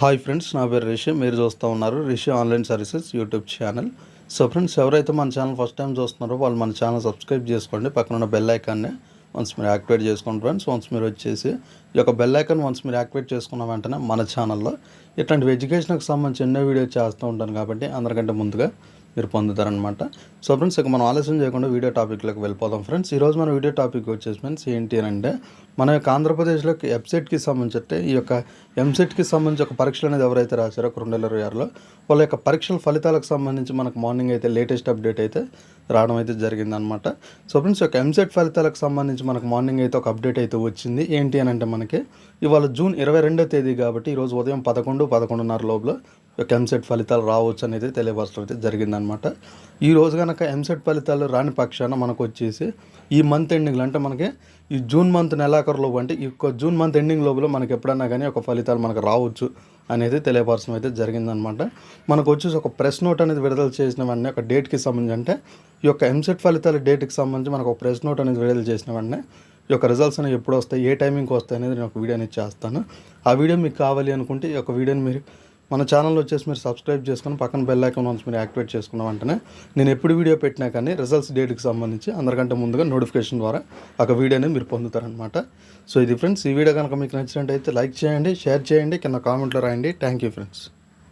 Hi friends, నా పేరు రిషి. మీరు చూస్తూ ఉన్నారు Rishi online services YouTube channel. So friends, ఎవరైతే మన ఛానల్ ఫస్ట్ టైం చూస్తున్నారో వాళ్ళు మన ఛానల్ సబ్స్క్రైబ్ చేసుకోండి. పక్కన ఉన్న బెల్ ఐకాన్ని వన్స్ మీరు యాక్టివేట్ చేసుకోండి ఫ్రెండ్స్. వన్స్ మీరు వచ్చేసి ఈ యొక్క బెల్ ఐకాన్ వన్స్ మీరు యాక్టివేట్ చేసుకున్న వెంటనే మన ఛానల్లో ఇట్లాంటి ఎడ్యుకేషన్కి సంబంధించి ఎన్నో వీడియో చేస్తూ ఉంటాను కాబట్టి అందరికంటే ముందుగా మీరు పొందుతారనమాట. సో ఫ్రెండ్స్, ఇక మనం ఆలస్యం చేయకుండా వీడియో టాపిక్లోకి వెళ్ళిపోదాం ఫ్రెండ్స్. ఈరోజు మన వీడియో టాపిక్ వచ్చేసి ఫ్రెండ్స్ ఏంటి అని అంటే, మన యొక్క ఆంధ్రప్రదేశ్లోకి వెబ్సైట్కి సంబంధించి ఈ యొక్క ఎంసెట్కి సంబంధించి ఒక పరీక్షలు అనేది ఎవరైతే రాశారో 2026లో వాళ్ళ యొక్క పరీక్షల ఫలితాలకు సంబంధించి మనకు మార్నింగ్ అయితే లేటెస్ట్ అప్డేట్ అయితే రావడం అయితే జరిగిందనమాట. సో ఫ్రెండ్స్, యొక్క ఎంసెట్ ఫలితాలకు సంబంధించి మనకు మార్నింగ్ అయితే ఒక అప్డేట్ అయితే వచ్చింది. ఏంటి అని అంటే, మనకి ఇవాళ జూన్ 22వ తేదీ కాబట్టి ఈరోజు ఉదయం 11-11:30 లోపల యొక్క ఎంసెట్ ఫలితాలు రావచ్చు అనేది తెలియపరచడం అయితే జరిగిందనమాట. ఈ రోజు కనుక ఎంసెట్ ఫలితాలు రాని పక్షాన మనకు వచ్చేసి ఈ మంత్ ఎండింగ్లో అంటే మనకి ఈ జూన్ మంత్ నెలాఖరులోపు అంటే ఈ జూన్ మంత్ ఎండింగ్ లోపల మనకి ఎప్పుడన్నా కానీ ఒక ఫలితాలు మనకు రావచ్చు అనేది తెలియపరచడం అయితే జరిగిందనమాట. మనకు వచ్చేసి ఒక ప్రెస్ నోట్ అనేది విడుదల చేసిన వెంటనే ఒక డేట్కి సంబంధించి అంటే ఈ యొక్క ఎంసెట్ ఫలితాల డేట్కి సంబంధించి మనకు ఒక ప్రెస్ నోట్ అనేది విడుదల చేసిన వెంటనే ఈ యొక్క రిజల్ట్స్ అనేవి ఎప్పుడు వస్తాయి, ఏ టైమింగ్కి వస్తాయి అనేది నేను ఒక వీడియో అనేది చేస్తాను. ఆ వీడియో మీకు కావాలి అనుకుంటే ఈ యొక్క వీడియోని మీరు మన ఛానల్లో వచ్చేసి మీరు సబ్స్క్రైబ్ చేసుకుని పక్కన బెల్ ఐకాన్ వన్స్ మీరు యాక్టివేట్ చేసుకున్న వెంటనే నేను ఎప్పుడు వీడియో పెట్టినా కానీ రిజల్ట్స్ డేట్కి సంబంధించి అందరికంటే ముందుగా నోటిఫికేషన్ ద్వారా ఒక వీడియోని మీరు పొందుతారనమాట. సో ఇది ఫ్రెండ్స్, ఈ వీడియో కనుక మీకు నచ్చినట్టయితే లైక్ చేయండి, షేర్ చేయండి, కింద కామెంట్లో రాయండి. Thank you friends.